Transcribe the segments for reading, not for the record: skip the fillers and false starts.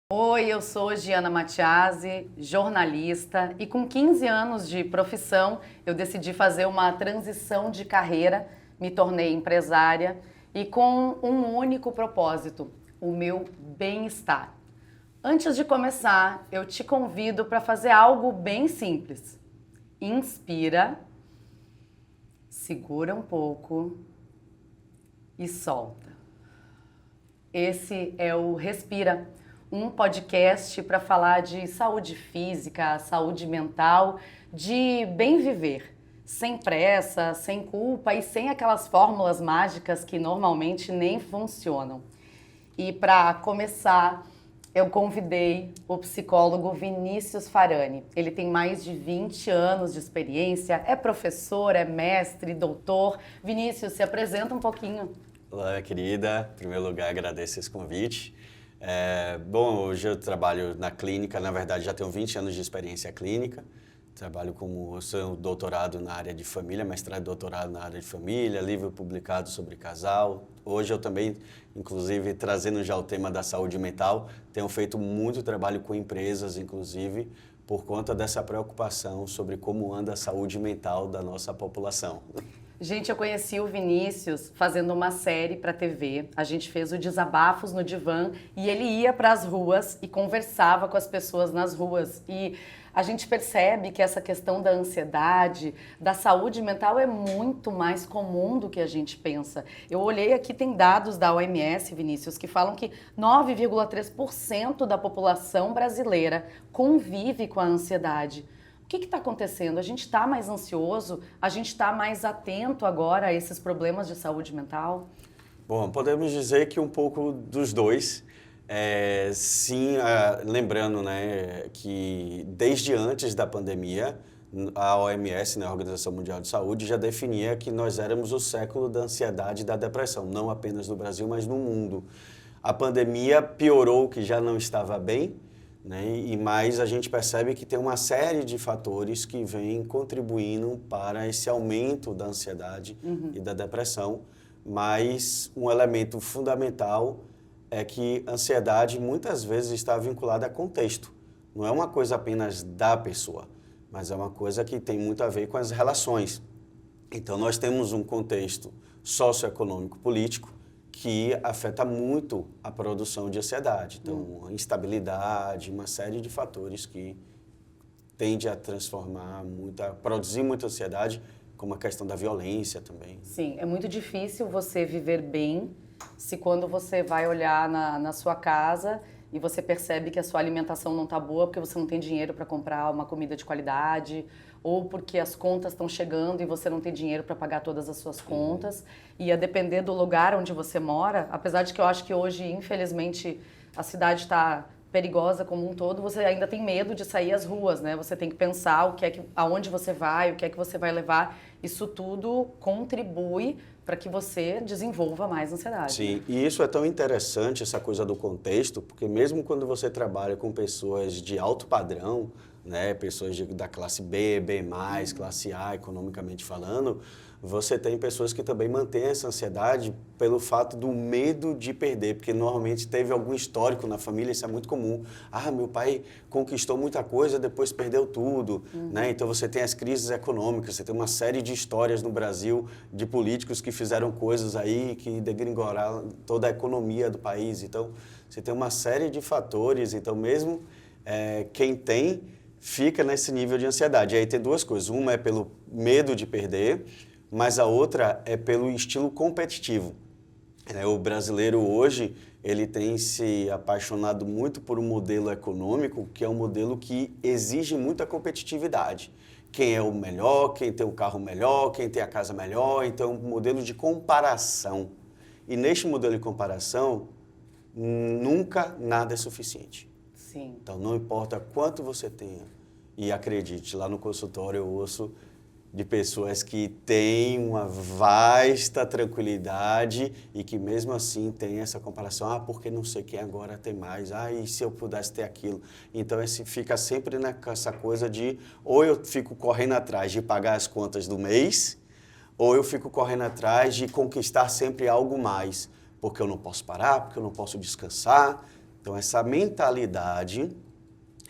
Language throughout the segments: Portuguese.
Oi, eu sou Giana Matiasi, jornalista, e com 15 anos de profissão eu decidi fazer uma transição de carreira, me tornei empresária e com um único propósito, o meu bem-estar. Antes de começar, eu te convido para fazer algo bem simples. Inspira, segura um pouco e solta. Esse é o Respira, um podcast para falar de saúde física, saúde mental, de bem viver, sem pressa, sem culpa e sem aquelas fórmulas mágicas que normalmente nem funcionam. E para começar, eu convidei o psicólogo Vinícius Farani. Ele tem mais de 20 anos de experiência, é professor, é mestre, doutor. Vinícius, se apresenta um pouquinho. Olá, querida. Em primeiro lugar, agradeço esse convite. Bom, hoje eu trabalho na clínica, na verdade já tenho 20 anos de experiência clínica. Trabalho como sou doutorado na área de família, mestrado e doutorado na área de família, livro publicado sobre casal. Hoje eu também, inclusive, trazendo já o tema da saúde mental, tenho feito muito trabalho com empresas, inclusive, por conta dessa preocupação sobre como anda a saúde mental da nossa população. Gente, eu conheci o Vinícius fazendo uma série para TV. A gente fez o Desabafos no Divã e ele ia para as ruas e conversava com as pessoas nas ruas. E a gente percebe que essa questão da ansiedade, da saúde mental é muito mais comum do que a gente pensa. Eu olhei aqui, tem dados da OMS, Vinícius, que falam que 9,3% da população brasileira convive com a ansiedade. O que está acontecendo? A gente está mais ansioso? A gente está mais atento agora a esses problemas de saúde mental? Bom, podemos dizer que um pouco dos dois. Lembrando, né, que desde antes da pandemia, a OMS, né, a Organização Mundial de Saúde, já definia que nós éramos o século da ansiedade e da depressão, não apenas no Brasil, mas no mundo. A pandemia piorou o que já não estava bem, né? E mais a gente percebe que tem uma série de fatores que vêm contribuindo para esse aumento da ansiedade e da depressão, mas um elemento fundamental é que a ansiedade muitas vezes está vinculada a contexto. Não é uma coisa apenas da pessoa, mas é uma coisa que tem muito a ver com as relações. Então nós temos um contexto socioeconômico político que afeta muito a produção de ansiedade. Então, a instabilidade, uma série de fatores que tende a produzir muita ansiedade, como a questão da violência também. Sim, é muito difícil você viver bem se quando você vai olhar na sua casa e você percebe que a sua alimentação não está boa porque você não tem dinheiro para comprar uma comida de qualidade, ou porque as contas estão chegando e você não tem dinheiro para pagar todas as suas contas. E a depender do lugar onde você mora, apesar de que eu acho que hoje, infelizmente, a cidade está perigosa como um todo, você ainda tem medo de sair às ruas, né? Você tem que pensar aonde você vai, o que é que você vai levar. Isso tudo contribui para que você desenvolva mais ansiedade. Sim, e isso é tão interessante, essa coisa do contexto, porque mesmo quando você trabalha com pessoas de alto padrão, né, pessoas da classe B, B+, classe A, economicamente falando, você tem pessoas que também mantêm essa ansiedade pelo fato do medo de perder, porque normalmente teve algum histórico na família, isso é muito comum. Ah, meu pai conquistou muita coisa, depois perdeu tudo, né? Então você tem as crises econômicas, você tem uma série de histórias no Brasil de políticos que fizeram coisas aí que degringoraram toda a economia do país. Então você tem uma série de fatores, então mesmo quem tem fica nesse nível de ansiedade. E aí tem duas coisas, uma é pelo medo de perder, mas a outra é pelo estilo competitivo. O brasileiro hoje, ele tem se apaixonado muito por um modelo econômico, que é um modelo que exige muita competitividade. Quem é o melhor, quem tem o carro melhor, quem tem a casa melhor, então é um modelo de comparação. E neste modelo de comparação, nunca nada é suficiente. Sim. Então não importa quanto você tenha, e acredite, lá no consultório eu ouço de pessoas que têm uma vasta tranquilidade e que mesmo assim tem essa comparação, porque não sei quem agora tem mais, e se eu pudesse ter aquilo. Então fica sempre nessa coisa de, ou eu fico correndo atrás de pagar as contas do mês, ou eu fico correndo atrás de conquistar sempre algo mais, porque eu não posso parar, porque eu não posso descansar, Então, essa mentalidade,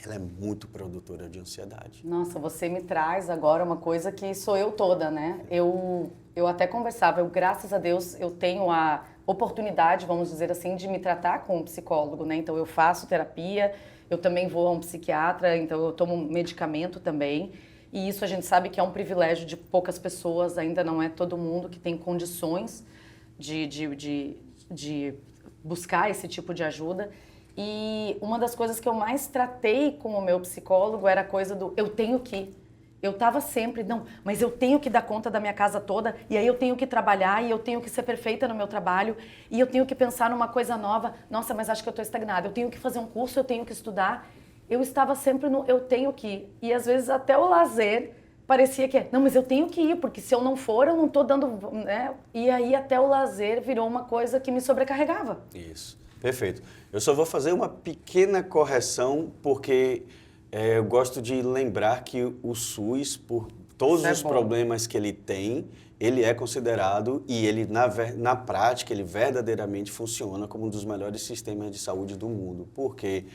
ela é muito produtora de ansiedade. Nossa, você me traz agora uma coisa que sou eu toda, né? Eu até conversava, graças a Deus, eu tenho a oportunidade, vamos dizer assim, de me tratar com um psicólogo, né? Então, eu faço terapia, eu também vou a um psiquiatra, então eu tomo medicamento também. E isso a gente sabe que é um privilégio de poucas pessoas, ainda não é todo mundo que tem condições de buscar esse tipo de ajuda. E uma das coisas que eu mais tratei com o meu psicólogo era a coisa do eu tenho que. Eu tava sempre, não, mas eu tenho que dar conta da minha casa toda, e aí eu tenho que trabalhar, e eu tenho que ser perfeita no meu trabalho, e eu tenho que pensar numa coisa nova. Nossa, mas acho que eu tô estagnada. Eu tenho que fazer um curso, eu tenho que estudar. Eu estava sempre no eu tenho que. E às vezes até o lazer parecia que não, mas eu tenho que ir, porque se eu não for, eu não tô dando, né? E aí até o lazer virou uma coisa que me sobrecarregava. Isso, perfeito. Eu só vou fazer uma pequena correção, porque eu gosto de lembrar que o SUS, por todos os problemas que ele tem, ele é considerado, e ele na prática, ele verdadeiramente funciona como um dos melhores sistemas de saúde do mundo. Porque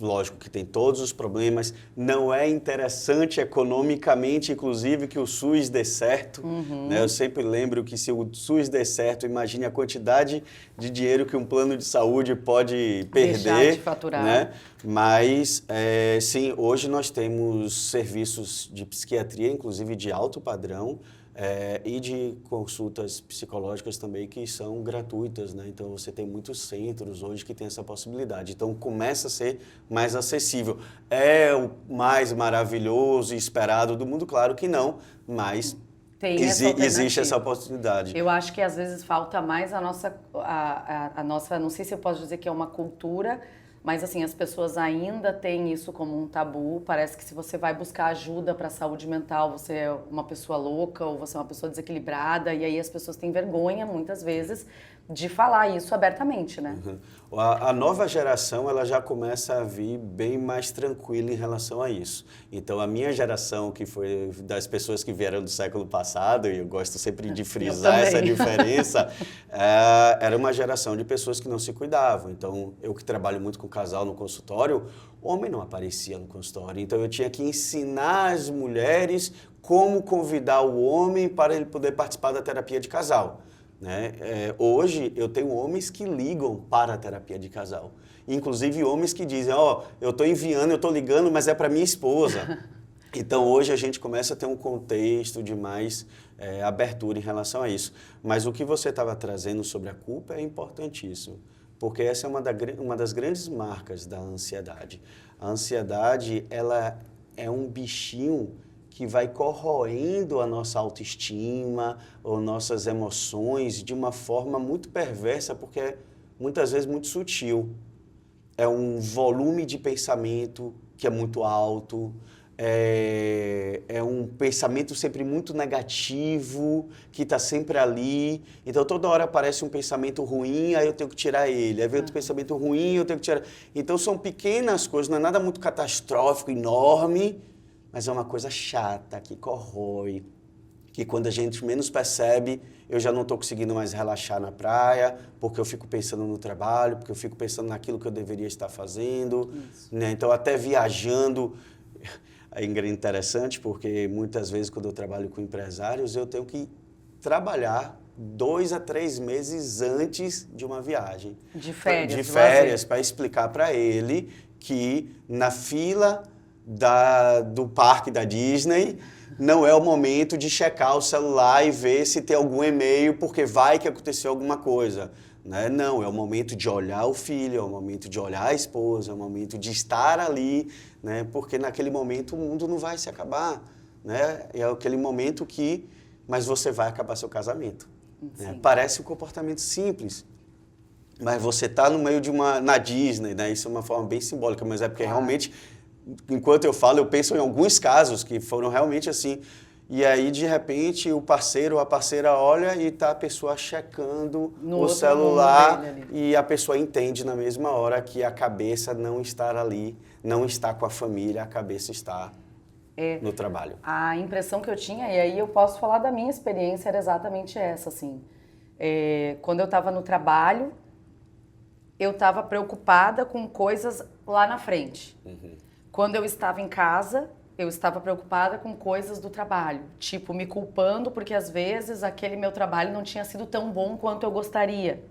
lógico que tem todos os problemas, não é interessante economicamente, inclusive, que o SUS dê certo. Né? Eu sempre lembro que se o SUS der certo, imagine a quantidade de dinheiro que um plano de saúde pode perder. Deixar de faturar. Né? Mas, sim, hoje nós temos serviços de psiquiatria, inclusive de alto padrão, e de consultas psicológicas também que são gratuitas, né? Então você tem muitos centros hoje que tem essa possibilidade. Então começa a ser mais acessível. É o mais maravilhoso e esperado do mundo? Claro que não, mas existe essa oportunidade. Eu acho que às vezes falta mais a nossa, não sei se eu posso dizer que é uma cultura, mas assim, as pessoas ainda têm isso como um tabu. Parece que se você vai buscar ajuda para a saúde mental, você é uma pessoa louca ou você é uma pessoa desequilibrada. E aí as pessoas têm vergonha, muitas vezes, de falar isso abertamente, né? A nova geração, ela já começa a vir bem mais tranquila em relação a isso. Então, a minha geração, que foi das pessoas que vieram do século passado, e eu gosto sempre de frisar essa diferença, era uma geração de pessoas que não se cuidavam. Então, eu que trabalho muito com casal no consultório, homem não aparecia no consultório. Então, eu tinha que ensinar as mulheres como convidar o homem para ele poder participar da terapia de casal. Né? Hoje eu tenho homens que ligam para a terapia de casal. Inclusive homens que dizem, eu estou enviando, eu estou ligando, mas é para minha esposa. Então hoje a gente começa a ter um contexto de mais abertura em relação a isso. Mas o que você estava trazendo sobre a culpa é importantíssimo, porque essa é uma das grandes marcas da ansiedade. A ansiedade, ela é um bichinho que vai corroendo a nossa autoestima ou nossas emoções de uma forma muito perversa, porque é muitas vezes muito sutil. É um volume de pensamento que é muito alto, é um pensamento sempre muito negativo, que está sempre ali. Então, toda hora aparece um pensamento ruim, aí eu tenho que tirar ele. Aí vem outro pensamento ruim, eu tenho que tirar. Então, são pequenas coisas, não é nada muito catastrófico, enorme, mas é uma coisa chata, que corrói, que quando a gente menos percebe, eu já não estou conseguindo mais relaxar na praia, porque eu fico pensando no trabalho, porque eu fico pensando naquilo que eu deveria estar fazendo. Né? Então, até viajando, é interessante, porque muitas vezes quando eu trabalho com empresários, eu tenho que trabalhar 2 a 3 meses antes de uma viagem. De férias. De férias, para explicar para ele que na fila do parque da Disney, não é o momento de checar o celular e ver se tem algum e-mail, porque vai que aconteceu alguma coisa. Né? Não, é o momento de olhar o filho, é o momento de olhar a esposa, é o momento de estar ali, né? Porque naquele momento o mundo não vai se acabar. Né? É aquele momento mas você vai acabar seu casamento. Né? Parece um comportamento simples, mas você está no meio na Disney, né? Isso é uma forma bem simbólica, mas é porque realmente, enquanto eu falo, eu penso em alguns casos que foram realmente assim. E aí, de repente, o parceiro ou a parceira olha e está a pessoa checando o celular e a pessoa entende na mesma hora que a cabeça não está ali, não está com a família, a cabeça está no trabalho. A impressão que eu tinha, e aí eu posso falar da minha experiência, era exatamente essa, assim. Quando eu estava no trabalho, eu estava preocupada com coisas lá na frente. Quando eu estava em casa, eu estava preocupada com coisas do trabalho. Tipo, me culpando porque às vezes aquele meu trabalho não tinha sido tão bom quanto eu gostaria.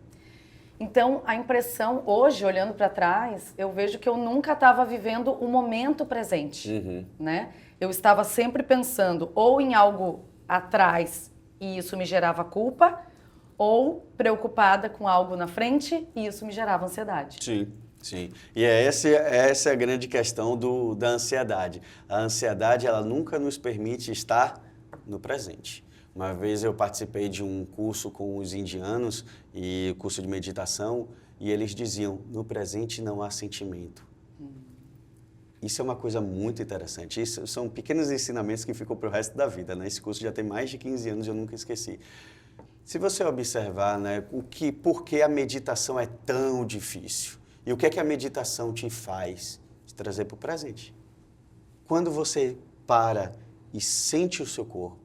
Então, a impressão, hoje, olhando para trás, eu vejo que eu nunca estava vivendo o momento presente, né? Eu estava sempre pensando ou em algo atrás e isso me gerava culpa, ou preocupada com algo na frente e isso me gerava ansiedade. Sim, sim. E essa é a grande questão da ansiedade. A ansiedade, ela nunca nos permite estar no presente. Uma vez eu participei de um curso com os indianos, e curso de meditação, e eles diziam, no presente não há sentimento. Isso é uma coisa muito interessante. Isso são pequenos ensinamentos que ficam para o resto da vida, né? Esse curso já tem mais de 15 anos e eu nunca esqueci. Se você observar, né, por que a meditação é tão difícil e o que é que a meditação te faz? Te trazer para o presente. Quando você para e sente o seu corpo,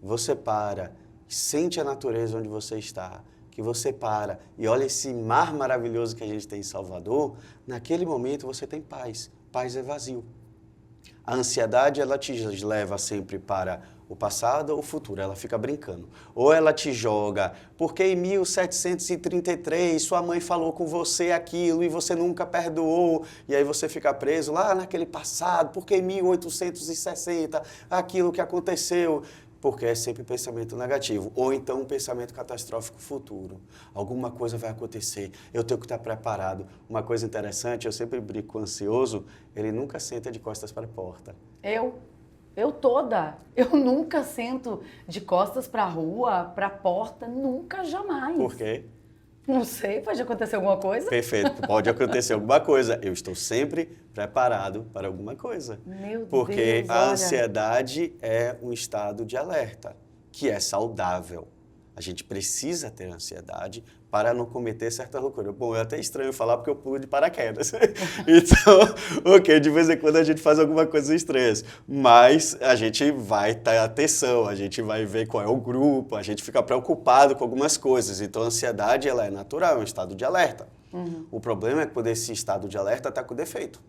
você para e sente a natureza onde você está, que você para e olha esse mar maravilhoso que a gente tem em Salvador, naquele momento você tem paz. Paz é vazio. A ansiedade, ela te leva sempre para o passado ou o futuro, ela fica brincando. Ou ela te joga, porque em 1733 sua mãe falou com você aquilo e você nunca perdoou, e aí você fica preso lá naquele passado, porque em 1860 aquilo que aconteceu. Porque é sempre pensamento negativo, ou então um pensamento catastrófico futuro. Alguma coisa vai acontecer, eu tenho que estar preparado. Uma coisa interessante, eu sempre brinco com o ansioso, ele nunca senta de costas para a porta. Eu toda. Eu nunca sento de costas para a rua, para a porta, nunca, jamais. Por quê? Não sei, pode acontecer alguma coisa? Perfeito, pode acontecer alguma coisa. Eu estou sempre preparado para alguma coisa. Meu Porque Deus, a olha. ansiedade é um estado de alerta, que é saudável. A gente precisa ter ansiedade para não cometer certa loucura. Bom, é até estranho falar porque eu pulo de paraquedas. Então, ok, de vez em quando a gente faz alguma coisa estranha. Mas a gente vai ter atenção, a gente vai ver qual é o grupo, a gente fica preocupado com algumas coisas. Então, a ansiedade, ela é natural, é um estado de alerta. O problema é que quando esse estado de alerta está com defeito.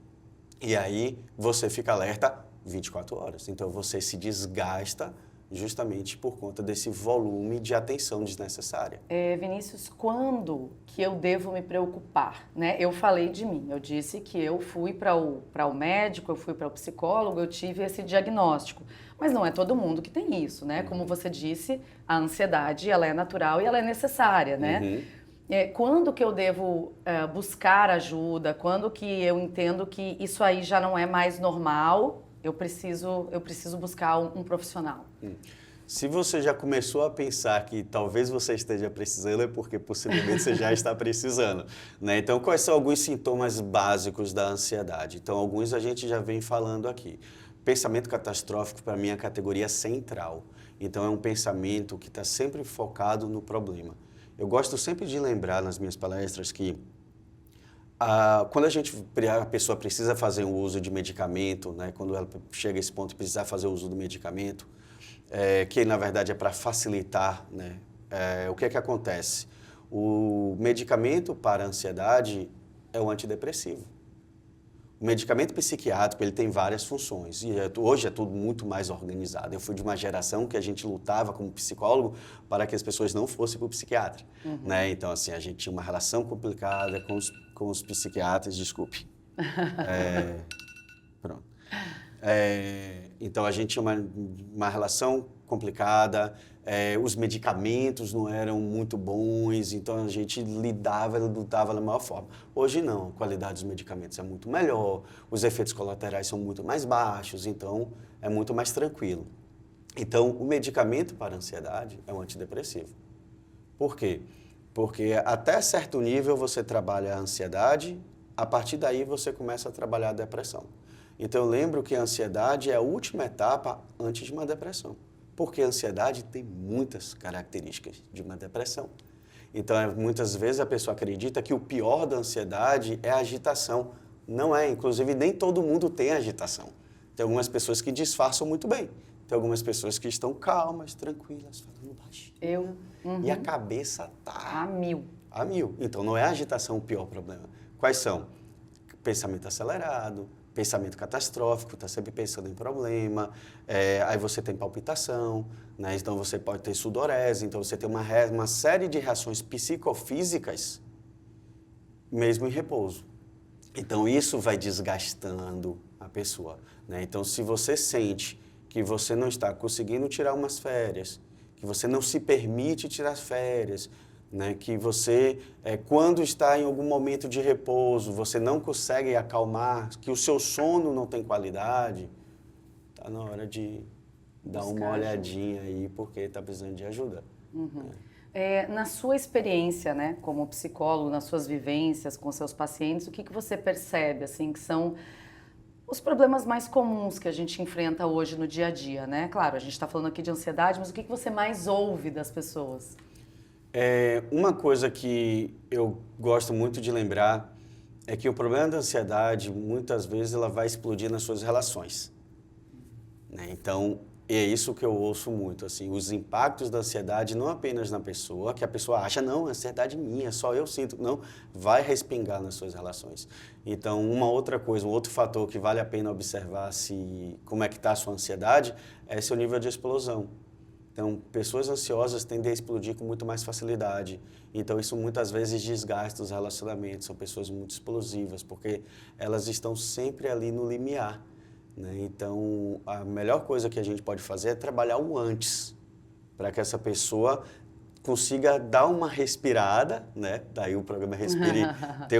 E aí, você fica alerta 24 horas. Então, você se desgasta justamente por conta desse volume de atenção desnecessária. Vinícius, quando que eu devo me preocupar? Né? Eu falei de mim, eu disse que eu fui para o médico, eu fui para o psicólogo, eu tive esse diagnóstico. Mas não é todo mundo que tem isso, né? Como você disse, a ansiedade, ela é natural e ela é necessária, né? Quando que eu devo buscar ajuda? Quando que eu entendo que isso aí já não é mais normal? Eu preciso buscar um profissional. Se você já começou a pensar que talvez você esteja precisando, é porque possivelmente você já está precisando, né? Então, quais são alguns sintomas básicos da ansiedade? Então, alguns a gente já vem falando aqui. Pensamento catastrófico, para mim, é a categoria central. Então, é um pensamento que está sempre focado no problema. Eu gosto sempre de lembrar nas minhas palestras que quando a pessoa precisa fazer um uso de medicamento, né, quando ela chega a esse ponto de precisar fazer o uso do medicamento, que na verdade é para facilitar, né, o que é que acontece? O medicamento para a ansiedade é o antidepressivo. O medicamento psiquiátrico, ele tem várias funções e hoje é tudo muito mais organizado. Eu fui de uma geração que a gente lutava como psicólogo para que as pessoas não fossem para o psiquiatra, né? Então, assim, a gente tinha uma relação complicada com os psiquiatras, desculpe. Pronto. Então, a gente tinha uma relação complicada, os medicamentos não eram muito bons, então a gente lutava da maior forma. Hoje não, a qualidade dos medicamentos é muito melhor, os efeitos colaterais são muito mais baixos, então é muito mais tranquilo. Então, o medicamento para a ansiedade é um antidepressivo. Por quê? Porque até certo nível você trabalha a ansiedade, a partir daí você começa a trabalhar a depressão. Então, eu lembro que a ansiedade é a última etapa antes de uma depressão. Porque a ansiedade tem muitas características de uma depressão. Então, muitas vezes a pessoa acredita que o pior da ansiedade é a agitação. Não é, inclusive nem todo mundo tem agitação. Tem algumas pessoas que disfarçam muito bem. Tem algumas pessoas que estão calmas, tranquilas, falando baixinho. E a cabeça tá A mil. a mil. Então, não é a agitação o pior problema. Quais são? Pensamento acelerado, pensamento catastrófico, está sempre pensando em problema, aí você tem palpitação, né? Então você pode ter sudorese, então você tem uma série de reações psicofísicas mesmo em repouso. Então isso vai desgastando a pessoa, né? Então se você sente que você não está conseguindo tirar umas férias, que você não se permite tirar férias, né, que você, quando está em algum momento de repouso, você não consegue acalmar, que o seu sono não tem qualidade, está na hora de dar uma olhadinha aí, porque está precisando de ajuda. Uhum. Na sua experiência, né, como psicólogo, nas suas vivências com seus pacientes, o que você percebe, assim, que são os problemas mais comuns que a gente enfrenta hoje no dia a dia, né? Claro, a gente está falando aqui de ansiedade, mas o que você mais ouve das pessoas? Uma coisa que eu gosto muito de lembrar é que o problema da ansiedade, muitas vezes, ela vai explodir nas suas relações, né? Então, é isso que eu ouço muito, assim, os impactos da ansiedade não apenas na pessoa, que a pessoa acha, não, a ansiedade é minha, só eu sinto. Não, vai respingar nas suas relações. Então, uma outra coisa, um outro fator que vale a pena observar como é que está a sua ansiedade é seu nível de explosão. Então, pessoas ansiosas tendem a explodir com muito mais facilidade. Então, isso muitas vezes desgasta os relacionamentos. São pessoas muito explosivas, porque elas estão sempre ali no limiar, né? Então, a melhor coisa que a gente pode fazer é trabalhar o antes, para que essa pessoa consiga dar uma respirada, né? Daí o programa Respire tem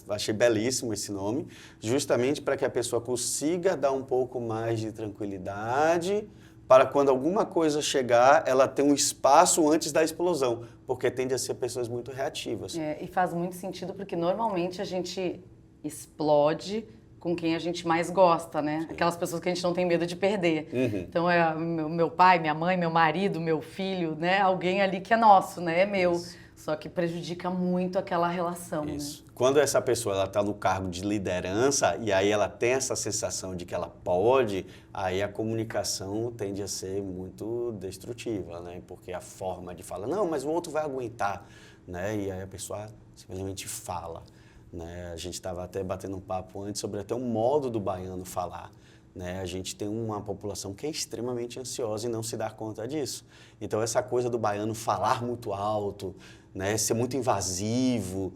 achei belíssimo esse nome, justamente para que a pessoa consiga dar um pouco mais de tranquilidade, para quando alguma coisa chegar, ela ter um espaço antes da explosão, porque tende a ser pessoas muito reativas. E faz muito sentido, porque normalmente a gente explode com quem a gente mais gosta, né? Sim. Aquelas pessoas que a gente não tem medo de perder. Uhum. Então, é meu pai, minha mãe, meu marido, meu filho, né? Alguém ali que é nosso, né? É meu. Isso. Só que prejudica muito aquela relação, Isso. Né? Quando essa pessoa está no cargo de liderança e aí ela tem essa sensação de que ela pode, aí a comunicação tende a ser muito destrutiva, né? Porque a forma de falar, não, mas o outro vai aguentar, né? E aí a pessoa simplesmente fala, né? A gente estava até batendo um papo antes sobre até o modo do baiano falar, né? A gente tem uma população que é extremamente ansiosa e não se dá conta disso. Então essa coisa do baiano falar muito alto, né? Ser muito invasivo,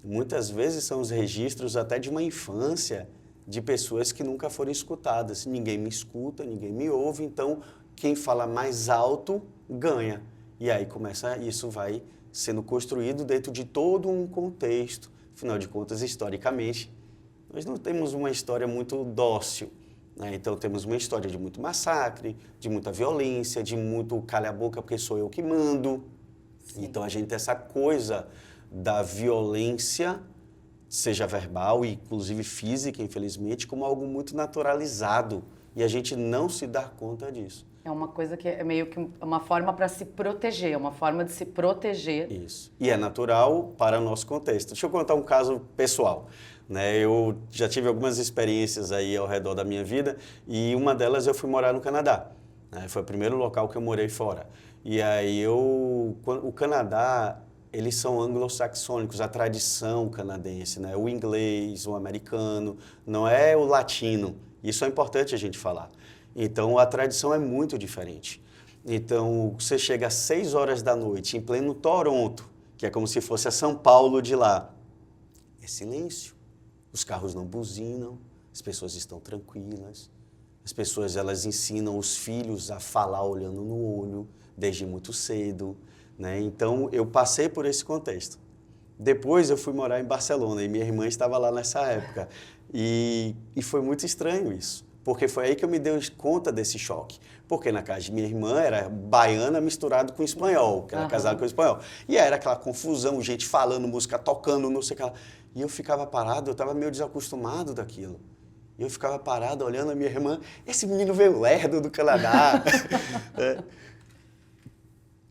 muitas vezes são os registros até de uma infância de pessoas que nunca foram escutadas. Ninguém me escuta, ninguém me ouve, então quem fala mais alto ganha. E aí isso vai sendo construído dentro de todo um contexto. Afinal de contas, historicamente, nós não temos uma história muito dócil, né? Então temos uma história de muito massacre, de muita violência, de muito calha a boca porque sou eu que mando. Sim. Então a gente tem essa coisa da violência, seja verbal e inclusive física, infelizmente, como algo muito naturalizado. E a gente não se dá conta disso. É uma coisa que é meio que uma forma para se proteger, uma forma de se proteger. Isso. E é natural para o nosso contexto. Deixa eu contar um caso pessoal, né? Eu já tive algumas experiências aí ao redor da minha vida e uma delas eu fui morar no Canadá, né? Foi o primeiro local que eu morei fora. E aí o Canadá, eles são anglo-saxônicos, a tradição canadense, né? O inglês, o americano, não é o latino. Isso é importante a gente falar. Então, a tradição é muito diferente. Então, você chega às 6 horas da noite, em pleno Toronto, que é como se fosse a São Paulo de lá. É silêncio. Os carros não buzinam, as pessoas estão tranquilas. As pessoas, elas ensinam os filhos a falar olhando no olho, desde muito cedo, né? Então, eu passei por esse contexto. Depois, eu fui morar em Barcelona e minha irmã estava lá nessa época. E foi muito estranho isso. Porque foi aí que eu me dei conta desse choque. Porque na casa de minha irmã era baiana misturado com espanhol, que era casada com espanhol. E aí era aquela confusão, gente falando, música tocando, não sei o que lá. E eu ficava parado, eu estava meio desacostumado daquilo. E eu ficava parado olhando a minha irmã, esse menino veio lerdo do Canadá.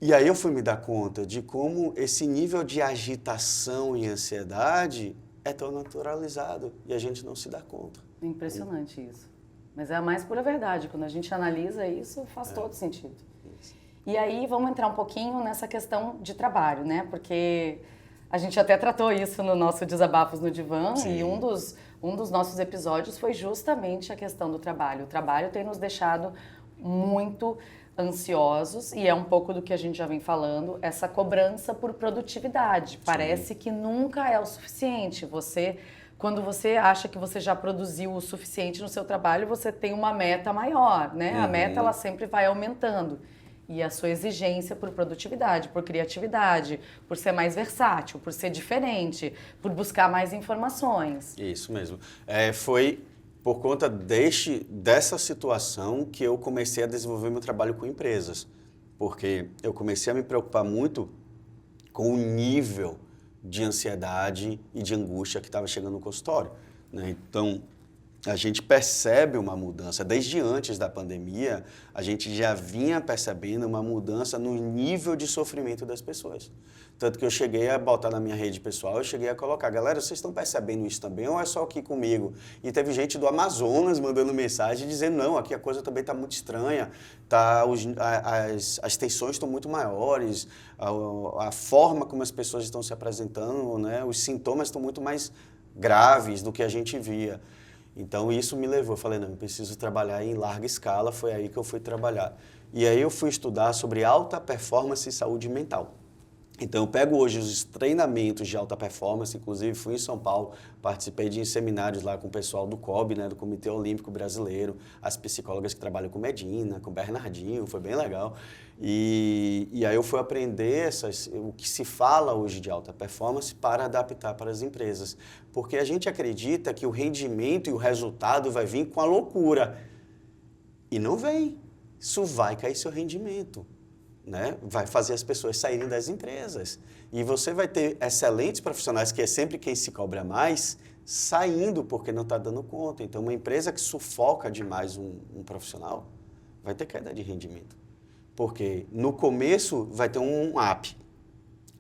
E aí eu fui me dar conta de como esse nível de agitação e ansiedade é tão naturalizado e a gente não se dá conta. É impressionante isso. Mas é a mais pura verdade. Quando a gente analisa isso, faz todo sentido. E aí vamos entrar um pouquinho nessa questão de trabalho, né? Porque a gente até tratou isso no nosso Desabafos no Divã. Sim. E um dos nossos episódios foi justamente a questão do trabalho. O trabalho tem nos deixado muito ansiosos e é um pouco do que a gente já vem falando, essa cobrança por produtividade. Parece que nunca é o suficiente. Quando você acha que você já produziu o suficiente no seu trabalho, você tem uma meta maior, né? A meta, ela sempre vai aumentando. E a sua exigência por produtividade, por criatividade, por ser mais versátil, por ser diferente, por buscar mais informações. Isso mesmo. Foi por conta dessa situação que eu comecei a desenvolver meu trabalho com empresas. Porque eu comecei a me preocupar muito com o nível de ansiedade e de angústia que estava chegando no consultório, né? Então, a gente percebe uma mudança. Desde antes da pandemia, a gente já vinha percebendo uma mudança no nível de sofrimento das pessoas. Tanto que eu cheguei a botar na minha rede pessoal, eu cheguei a colocar, galera, vocês estão percebendo isso também ou é só aqui comigo? E teve gente do Amazonas mandando mensagem dizendo, não, aqui a coisa também está muito estranha, as tensões estão muito maiores, a forma como as pessoas estão se apresentando, né, os sintomas estão muito mais graves do que a gente via. Então, isso me levou, eu falei, não, eu preciso trabalhar em larga escala, foi aí que eu fui trabalhar. E aí eu fui estudar sobre alta performance e saúde mental. Então, eu pego hoje os treinamentos de alta performance, inclusive fui em São Paulo, participei de seminários lá com o pessoal do COB, né, do Comitê Olímpico Brasileiro, as psicólogas que trabalham com Medina, com Bernardinho, foi bem legal. E aí eu fui aprender o que se fala hoje de alta performance para adaptar para as empresas. Porque a gente acredita que o rendimento e o resultado vai vir com a loucura. E não vem. Isso vai cair seu rendimento, né? Vai fazer as pessoas saírem das empresas. E você vai ter excelentes profissionais, que é sempre quem se cobra mais, saindo porque não está dando conta. Então, uma empresa que sufoca demais um profissional vai ter queda de rendimento. Porque no começo vai ter um up,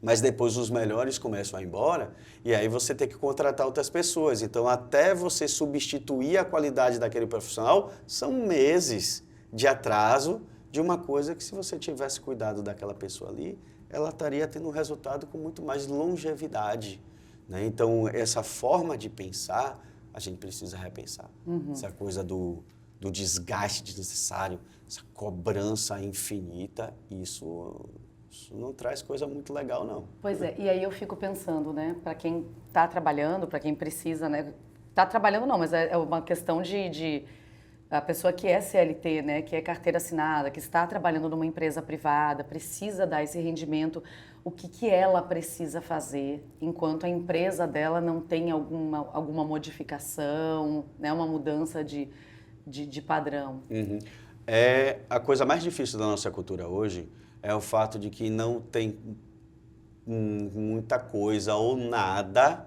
mas depois os melhores começam a ir embora e aí você tem que contratar outras pessoas. Então, até você substituir a qualidade daquele profissional, são meses de atraso de uma coisa que, se você tivesse cuidado daquela pessoa ali, ela estaria tendo um resultado com muito mais longevidade, né? Então, essa forma de pensar, a gente precisa repensar. Essa coisa do desgaste desnecessário, essa cobrança infinita, isso não traz coisa muito legal, não. Pois é, e aí eu fico pensando, né, para quem está trabalhando, para quem precisa, né, está trabalhando não, mas é uma questão de a pessoa que é CLT, né, que é carteira assinada, que está trabalhando numa empresa privada, precisa dar esse rendimento, o que ela precisa fazer enquanto a empresa dela não tem alguma modificação, né, uma mudança de padrão. A coisa mais difícil da nossa cultura hoje é o fato de que não tem muita coisa ou nada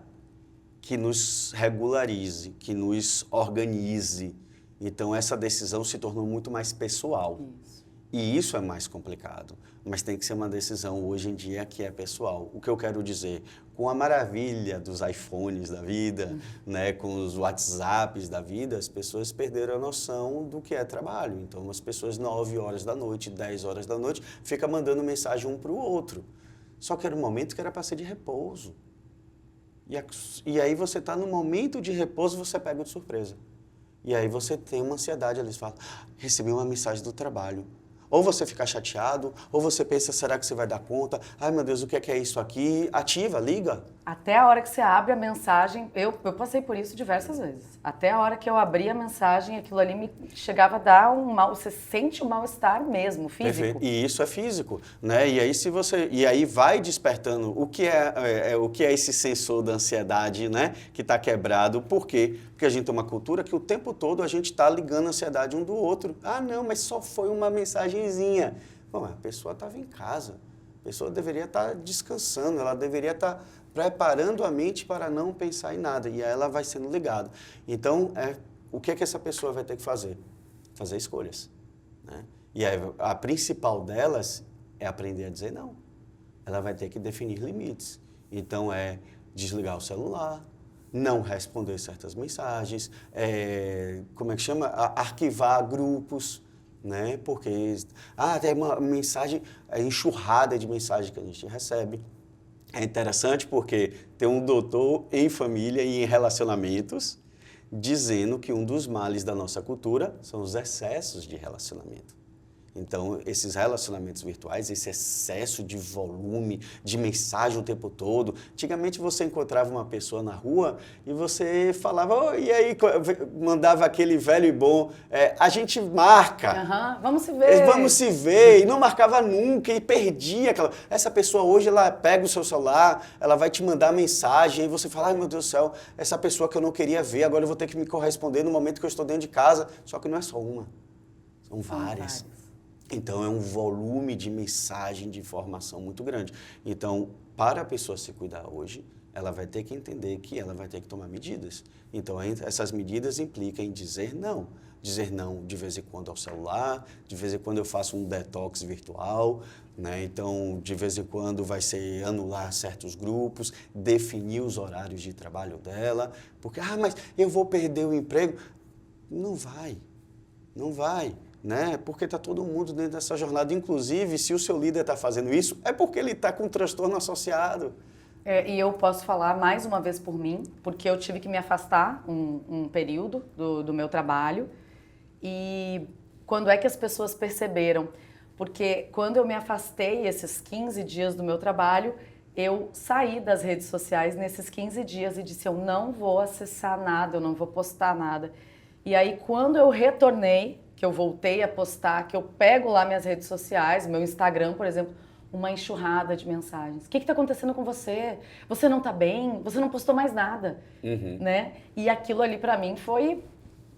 que nos regularize, que nos organize. Então, essa decisão se tornou muito mais pessoal. Isso. E isso é mais complicado. Mas tem que ser uma decisão hoje em dia que é pessoal. O que eu quero dizer? Com a maravilha dos iPhones da vida, né, com os WhatsApps da vida, as pessoas perderam a noção do que é trabalho. Então, as pessoas 9 horas da noite, 10 horas da noite, ficam mandando mensagem um para o outro. Só que era um momento que era para ser de repouso. E aí você está no momento de repouso, você pega de surpresa. E aí você tem uma ansiedade, eles falam, recebi uma mensagem do trabalho. Ou você fica chateado, ou você pensa, será que você vai dar conta? Ai, meu Deus, o que é isso aqui? Ativa, liga. Até a hora que você abre a mensagem, eu passei por isso diversas vezes. Até a hora que eu abri a mensagem, aquilo ali me chegava a dar um mal, você sente um mal-estar mesmo, físico. Perfeito. E isso é físico, né? E aí vai despertando o que é esse sensor da ansiedade, né? Que está quebrado. Por quê? Porque a gente tem uma cultura que o tempo todo a gente está ligando a ansiedade um do outro. Ah, não, mas só foi uma mensagenzinha. Bom, a pessoa estava em casa. A pessoa deveria estar descansando, ela deveria estar preparando a mente para não pensar em nada. E aí ela vai sendo ligada. Então, o que essa pessoa vai ter que fazer? Fazer escolhas, né? E aí, a principal delas é aprender a dizer não. Ela vai ter que definir limites. Então, desligar o celular, não responder certas mensagens, arquivar grupos, né? Porque tem uma mensagem, a enxurrada de mensagem que a gente recebe. É interessante porque tem um doutor em família e em relacionamentos dizendo que um dos males da nossa cultura são os excessos de relacionamento. Então, esses relacionamentos virtuais, esse excesso de volume, de mensagem o tempo todo. Antigamente, você encontrava uma pessoa na rua e você falava, oh, e aí, mandava aquele velho e bom, a gente marca. Vamos se ver. Vamos se ver. E não marcava nunca e perdia aquela... Essa pessoa hoje, ela pega o seu celular, ela vai te mandar mensagem e você fala, ai meu Deus do céu, essa pessoa que eu não queria ver, agora eu vou ter que me corresponder no momento que eu estou dentro de casa. Só que não é só uma, são várias. Então, é um volume de mensagem, de informação muito grande. Então, para a pessoa se cuidar hoje, ela vai ter que entender que ela vai ter que tomar medidas. Então, essas medidas implicam em dizer não. Dizer não de vez em quando ao celular, de vez em quando eu faço um detox virtual, né? Então, de vez em quando vai ser anular certos grupos, definir os horários de trabalho dela, porque, mas eu vou perder o emprego. Não vai, não vai. Né? Porque está todo mundo dentro dessa jornada. Inclusive, se o seu líder está fazendo isso, é porque ele está com um transtorno associado. E eu posso falar mais uma vez por mim, porque eu tive que me afastar um período do meu trabalho. E quando é que as pessoas perceberam? Porque quando eu me afastei esses 15 dias do meu trabalho, eu saí das redes sociais nesses 15 dias e disse, eu não vou acessar nada, eu não vou postar nada. E aí, quando eu retornei, que eu voltei a postar, que eu pego lá minhas redes sociais, meu Instagram, por exemplo, uma enxurrada de mensagens. O que está acontecendo com você? Você não está bem? Você não postou mais nada, né? E aquilo ali para mim foi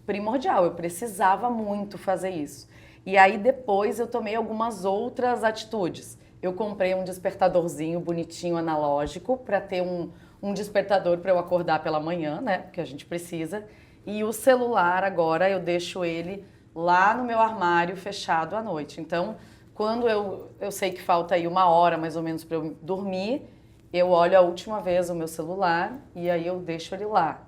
primordial, eu precisava muito fazer isso. E aí depois eu tomei algumas outras atitudes. Eu comprei um despertadorzinho bonitinho, analógico, para ter um despertador para eu acordar pela manhã, né? Porque a gente precisa. E o celular agora eu deixo ele lá no meu armário fechado à noite. Então, quando eu sei que falta aí 1 hora mais ou menos para eu dormir, eu olho a última vez o meu celular e aí eu deixo ele lá.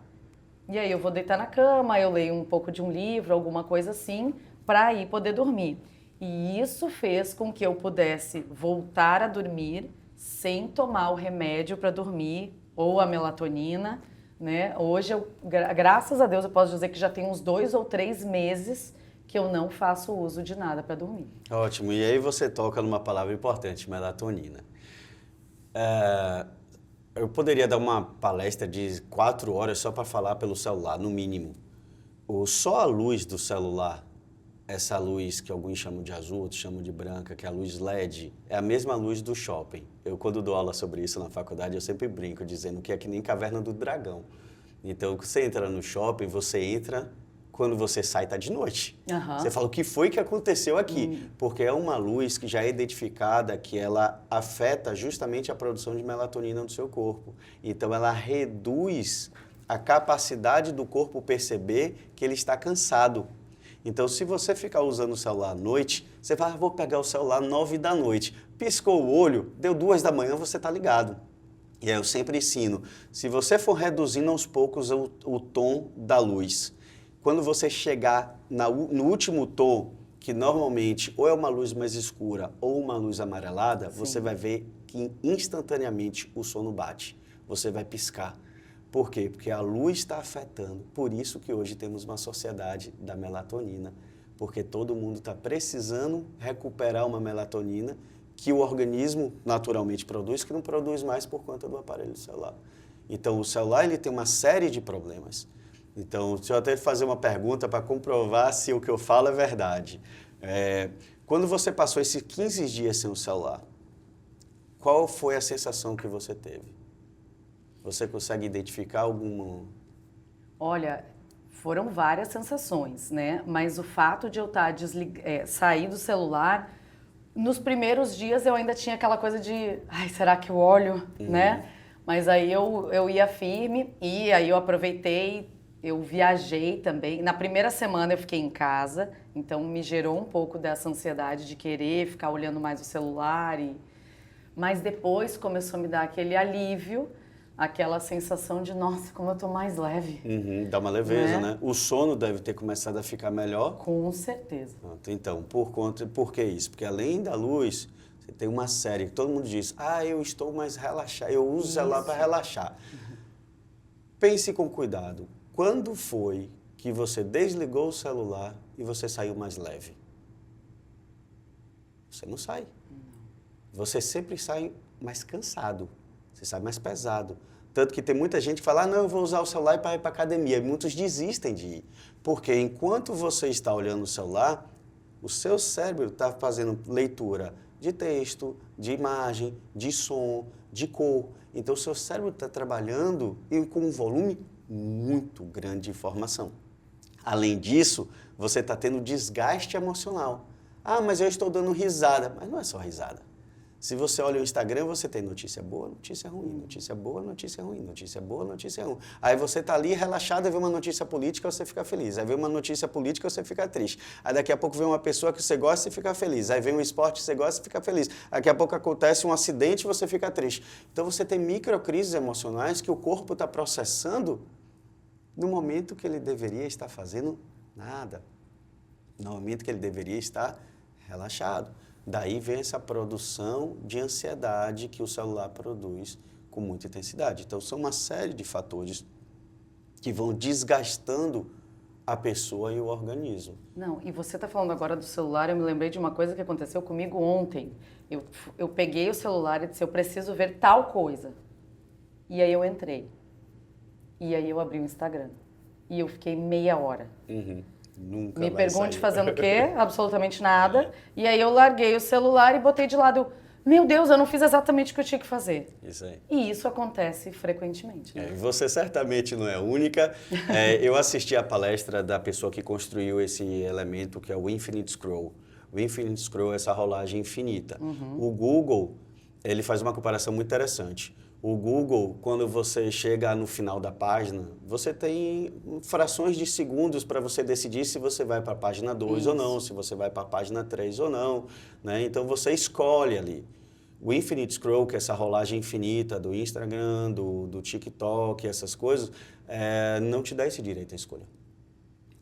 E aí eu vou deitar na cama, eu leio um pouco de um livro, alguma coisa assim, para aí poder dormir. E isso fez com que eu pudesse voltar a dormir sem tomar o remédio para dormir ou a melatonina, né? Hoje, graças a Deus, eu posso dizer que já tem uns 2 ou 3 meses que eu não faço uso de nada para dormir. Ótimo. E aí você toca numa palavra importante, melatonina. Eu poderia dar uma palestra de 4 horas só para falar pelo celular, no mínimo. Só a luz do celular, essa luz que alguns chamam de azul, outros chamam de branca, que é a luz LED, é a mesma luz do shopping. Eu, quando dou aula sobre isso na faculdade, eu sempre brinco dizendo que é que nem Caverna do Dragão. Então, você entra no shopping, você entra... Quando você sai, está de noite. Você fala, o que foi que aconteceu aqui? Porque é uma luz que já é identificada que ela afeta justamente a produção de melatonina no seu corpo. Então, ela reduz a capacidade do corpo perceber que ele está cansado. Então, se você ficar usando o celular à noite, você vai, vou pegar o celular 9 da noite. Piscou o olho, deu 2 da manhã, você está ligado. E aí eu sempre ensino, se você for reduzindo aos poucos o tom da luz, quando você chegar no último tom, que normalmente ou é uma luz mais escura ou uma luz amarelada, você vai ver que instantaneamente o sono bate. Você vai piscar. Por quê? Porque a luz está afetando. Por isso que hoje temos uma sociedade da melatonina. Porque todo mundo está precisando recuperar uma melatonina que o organismo naturalmente produz, que não produz mais por conta do aparelho celular. Então, o celular ele tem uma série de problemas. Então, deixa eu até fazer uma pergunta para comprovar se o que eu falo é verdade. Quando você passou esses 15 dias sem o celular, qual foi a sensação que você teve? Você consegue identificar alguma? Olha, foram várias sensações, né? Mas o fato de eu sair do celular, nos primeiros dias eu ainda tinha aquela coisa de, ai, será que eu olho, né? Mas aí eu ia firme e aí eu aproveitei. Eu viajei também. Na primeira semana eu fiquei em casa, então me gerou um pouco dessa ansiedade de querer ficar olhando mais o celular. Mas depois começou a me dar aquele alívio aquela sensação de, nossa, como eu tô mais leve. Uhum, dá uma leveza, Né? né? O sono deve ter começado a ficar melhor. Com certeza. Pronto, então, por que isso? Porque além da luz, você tem uma série que todo mundo diz, eu estou mais relaxado, eu uso o celular para relaxar. Pense com cuidado. Quando foi que você desligou o celular e você saiu mais leve? Você não sai. Você sempre sai mais cansado, você sai mais pesado. Tanto que tem muita gente que fala, não, eu vou usar o celular para ir para academia. E muitos desistem de ir. Porque enquanto você está olhando o celular, o seu cérebro está fazendo leitura de texto, de imagem, de som, de cor. Então, o seu cérebro está trabalhando com um volume muito grande de informação. Além disso, você está tendo desgaste emocional. Mas eu estou dando risada. Mas não é só risada. Se você olha o Instagram, você tem notícia boa, notícia ruim, notícia boa, notícia ruim, notícia boa, notícia ruim. Aí você está ali relaxado e vê uma notícia política, você fica feliz. Aí vê uma notícia política, você fica triste. Aí daqui a pouco vem uma pessoa que você gosta e fica feliz. Aí vem um esporte que você gosta e fica feliz. Daqui a pouco acontece um acidente e você fica triste. Então você tem microcrises emocionais que o corpo está processando no momento que ele deveria estar fazendo nada. No momento que ele deveria estar relaxado. Daí vem essa produção de ansiedade que o celular produz com muita intensidade. Então, são uma série de fatores que vão desgastando a pessoa e o organismo. Não, e você está falando agora do celular, eu me lembrei de uma coisa que aconteceu comigo ontem. Eu peguei o celular e disse, eu preciso ver tal coisa. E aí eu entrei. E aí eu abri o Instagram. E eu fiquei meia hora. Nunca Me vai pergunte sair. fazendo o quê? Absolutamente nada. E aí eu larguei o celular e botei de lado. Meu Deus, eu não fiz exatamente o que eu tinha que fazer. Isso aí. E isso acontece frequentemente. Né? Você certamente não é a única. Eu assisti a palestra da pessoa que construiu esse elemento, que é o Infinite Scroll. O Infinite Scroll é essa rolagem infinita. O Google, ele faz uma comparação muito interessante. O Google, quando você chega no final da página, você tem frações de segundos para você decidir se você vai para a página 2 ou não, se você vai para a página 3 ou não. Né? Então, você escolhe ali. O Infinite Scroll, que é essa rolagem infinita do Instagram, do TikTok, essas coisas, não te dá esse direito à escolha.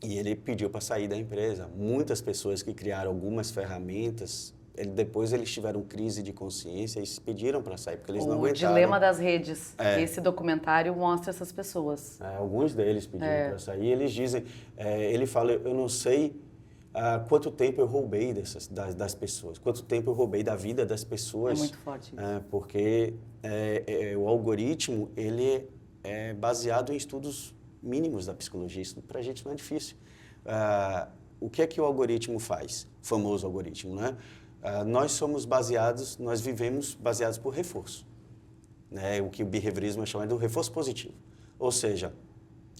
E ele pediu para sair da empresa. Muitas pessoas que criaram algumas ferramentas, depois eles tiveram crise de consciência e se pediram para sair, porque eles não aguentaram. O Dilema das Redes. Esse documentário mostra essas pessoas. Alguns deles pediram para sair. Eles dizem, ele fala, eu não sei quanto tempo eu roubei das pessoas, quanto tempo eu roubei da vida das pessoas. É muito forte isso. Porque o algoritmo, ele é baseado em estudos mínimos da psicologia. Isso para a gente não é difícil. O que é que o algoritmo faz? O famoso algoritmo, né? Nós vivemos baseados por reforço, né? O que o behaviorismo chama de reforço positivo. Ou seja,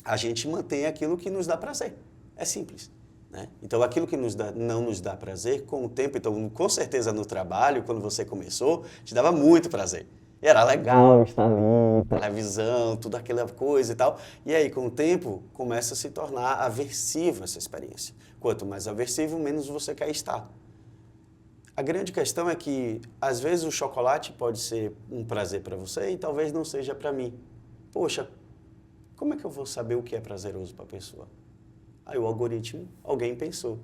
a gente mantém aquilo que nos dá prazer. É simples. Né? Então, aquilo que não nos dá prazer, com o tempo, então, com certeza no trabalho, quando você começou, te dava muito prazer. E era legal estar ali, televisão, tudo aquela coisa e tal. E aí, com o tempo, começa a se tornar aversivo essa experiência. Quanto mais aversivo, menos você quer estar. A grande questão é que, às vezes, o chocolate pode ser um prazer para você e talvez não seja para mim. Poxa, como é que eu vou saber o que é prazeroso para a pessoa? Aí o algoritmo, alguém pensou.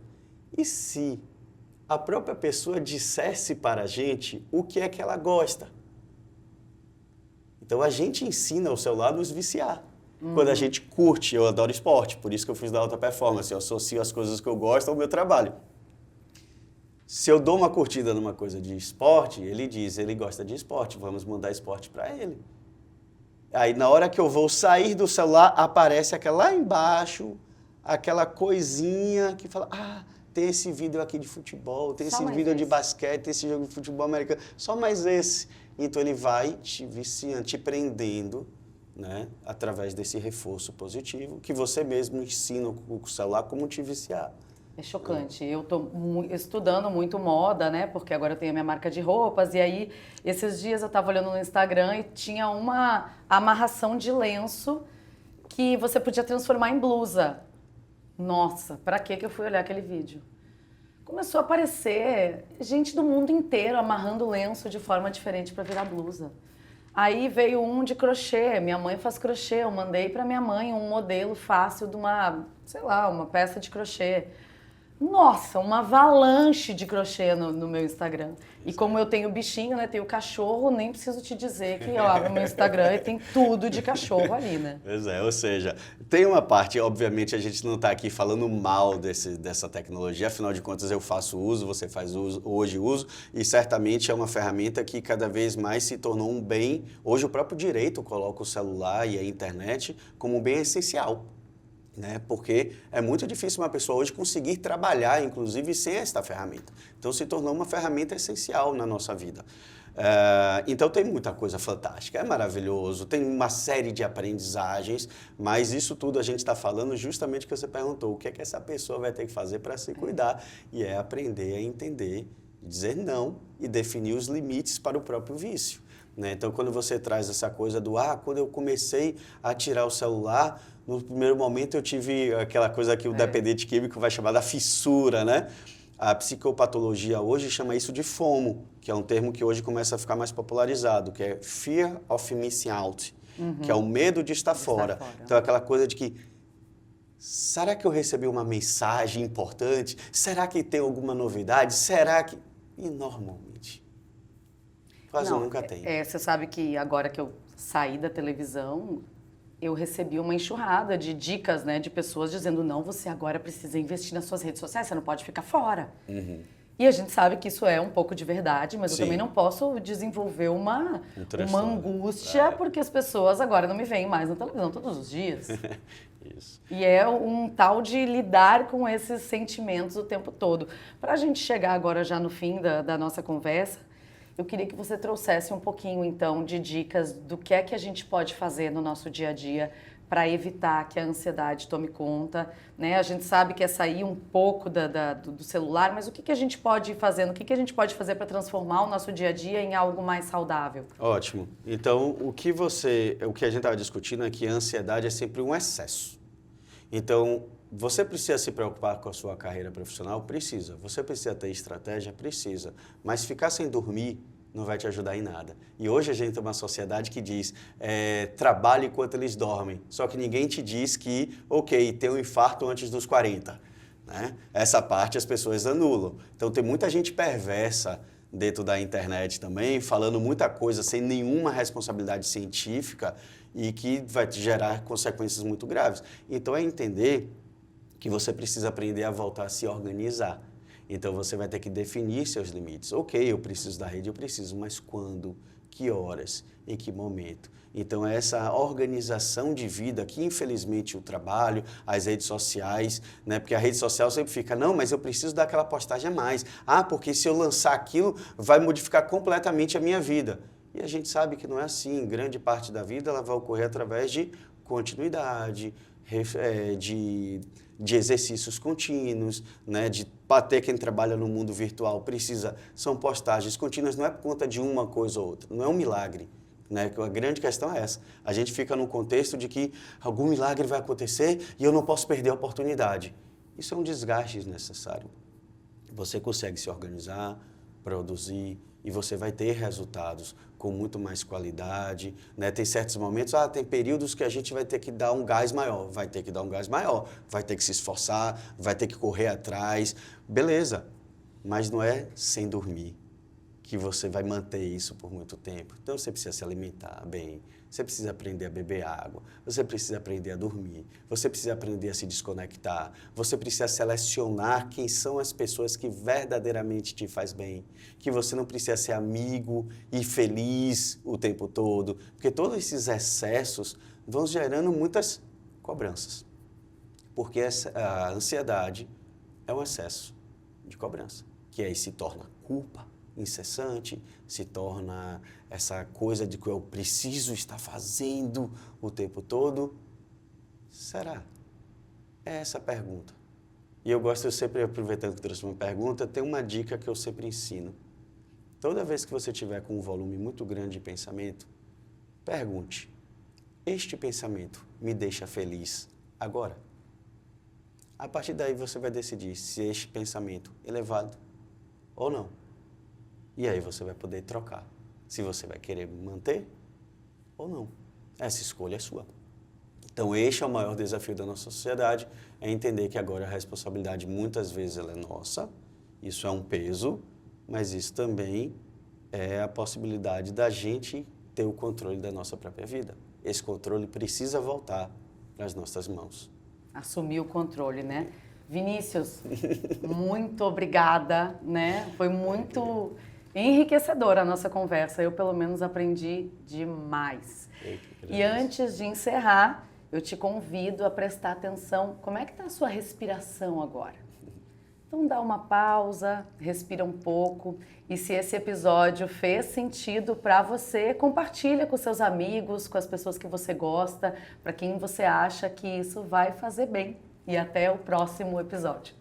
E se a própria pessoa dissesse para a gente o que é que ela gosta? Então, a gente ensina o celular a nos viciar. Quando a gente curte, eu adoro esporte, por isso que eu fiz da alta performance, eu associo as coisas que eu gosto ao meu trabalho. Se eu dou uma curtida numa coisa de esporte, ele diz, ele gosta de esporte, vamos mandar esporte para ele. Aí, na hora que eu vou sair do celular, aparece aquela lá embaixo, aquela coisinha que fala, tem esse vídeo aqui de futebol, tem esse vídeo de basquete, tem esse jogo de futebol americano, só mais esse. Então, ele vai te viciando, te prendendo, né, através desse reforço positivo, que você mesmo ensina com o celular como te viciar. É chocante. Eu estou estudando muito moda, né? Porque agora eu tenho a minha marca de roupas. E aí, esses dias eu estava olhando no Instagram e tinha uma amarração de lenço que você podia transformar em blusa. Nossa, pra que eu fui olhar aquele vídeo? Começou a aparecer gente do mundo inteiro amarrando lenço de forma diferente para virar blusa. Aí veio um de crochê, minha mãe faz crochê, eu mandei para minha mãe um modelo fácil de uma, sei lá, uma peça de crochê. Nossa, uma avalanche de crochê no meu Instagram. E como eu tenho bichinho, né, tenho cachorro, nem preciso te dizer que eu abro meu Instagram e tem tudo de cachorro ali, né? Pois é, ou seja, tem uma parte, obviamente a gente não está aqui falando mal dessa tecnologia, afinal de contas eu faço uso, você faz uso, hoje uso, e certamente é uma ferramenta que cada vez mais se tornou um bem, hoje o próprio direito coloca o celular e a internet como um bem essencial. Né? Porque é muito difícil uma pessoa hoje conseguir trabalhar, inclusive, sem esta ferramenta. Então, se tornou uma ferramenta essencial na nossa vida. Então, tem muita coisa fantástica, é maravilhoso, tem uma série de aprendizagens, mas isso tudo a gente está falando justamente o que você perguntou, o que é que essa pessoa vai ter que fazer para se cuidar, e é aprender a entender, dizer não e definir os limites para o próprio vício. Né? Então, quando você traz essa coisa do, quando eu comecei a tirar o celular, no primeiro momento eu tive aquela coisa que o dependente químico vai chamar da fissura, né? A psicopatologia hoje chama isso de FOMO, que é um termo que hoje começa a ficar mais popularizado, que é Fear of Missing Out, que é o medo de estar fora. Então, é aquela coisa de que, será que eu recebi uma mensagem importante? Será que tem alguma novidade? Será que... E normalmente, quase nunca tem. Você sabe que agora que eu saí da televisão, eu recebi uma enxurrada de dicas, né, de pessoas dizendo, não, você agora precisa investir nas suas redes sociais, você não pode ficar fora. E a gente sabe que isso é um pouco de verdade, mas eu também não posso desenvolver uma angústia, porque as pessoas agora não me veem mais na televisão todos os dias. Isso. E é um tal de lidar com esses sentimentos o tempo todo. Para a gente chegar agora já no fim da nossa conversa, eu queria que você trouxesse um pouquinho, então, de dicas do que é que a gente pode fazer no nosso dia a dia para evitar que a ansiedade tome conta, né? A gente sabe que é sair um pouco do celular, mas o que a gente pode ir fazendo? O que a gente pode fazer para transformar o nosso dia a dia em algo mais saudável? Ótimo. Então, o que a gente estava discutindo é que a ansiedade é sempre um excesso. Então, você precisa se preocupar com a sua carreira profissional? Precisa. Você precisa ter estratégia? Precisa. Mas ficar sem dormir não vai te ajudar em nada. E hoje a gente tem uma sociedade que diz, trabalhe enquanto eles dormem. Só que ninguém te diz que, ok, tem um infarto antes dos 40. Né? Essa parte as pessoas anulam. Então tem muita gente perversa dentro da internet também, falando muita coisa sem nenhuma responsabilidade científica e que vai te gerar consequências muito graves. Então é entender que você precisa aprender a voltar a se organizar. Então, você vai ter que definir seus limites. Ok, eu preciso da rede, eu preciso, mas quando, que horas, em que momento? Então, essa organização de vida que, infelizmente, o trabalho, as redes sociais, né? Porque a rede social sempre fica, não, mas eu preciso daquela postagem a mais. Porque se eu lançar aquilo, vai modificar completamente a minha vida. E a gente sabe que não é assim. Grande parte da vida ela vai ocorrer através de continuidade, de exercícios contínuos, né, de bater quem trabalha no mundo virtual são postagens contínuas, não é por conta de uma coisa ou outra, não é um milagre. Né? A grande questão é essa, a gente fica num contexto de que algum milagre vai acontecer e eu não posso perder a oportunidade. Isso é um desgaste desnecessário. Você consegue se organizar, produzir e você vai ter resultados com muito mais qualidade, né? Tem certos momentos, tem períodos que a gente vai ter que dar um gás maior, vai ter que dar um gás maior, vai ter que se esforçar, vai ter que correr atrás, beleza, mas não é sem dormir que você vai manter isso por muito tempo. Então você precisa se alimentar bem, você precisa aprender a beber água, você precisa aprender a dormir, você precisa aprender a se desconectar, você precisa selecionar quem são as pessoas que verdadeiramente te faz bem, que você não precisa ser amigo e feliz o tempo todo, porque todos esses excessos vão gerando muitas cobranças, porque a ansiedade é um excesso de cobrança, que aí se torna culpa incessante, se torna essa coisa de que eu preciso estar fazendo o tempo todo. Será? É essa a pergunta. E eu sempre, aproveitando que trouxe uma pergunta, tem uma dica que eu sempre ensino. Toda vez que você tiver com um volume muito grande de pensamento, pergunte, este pensamento me deixa feliz agora? A partir daí você vai decidir se este pensamento é elevado ou não. E aí você vai poder trocar. Se você vai querer manter ou não. Essa escolha é sua. Então, este é o maior desafio da nossa sociedade, é entender que agora a responsabilidade muitas vezes ela é nossa, isso é um peso, mas isso também é a possibilidade da gente ter o controle da nossa própria vida. Esse controle precisa voltar nas nossas mãos. Assumir o controle, né? Vinícius, muito obrigada, né? Foi muito enriquecedora a nossa conversa. Eu, pelo menos, aprendi demais. E antes de encerrar, eu te convido a prestar atenção. Como é que está a sua respiração agora? Então dá uma pausa, respira um pouco. E se esse episódio fez sentido para você, compartilha com seus amigos, com as pessoas que você gosta, para quem você acha que isso vai fazer bem. E até o próximo episódio.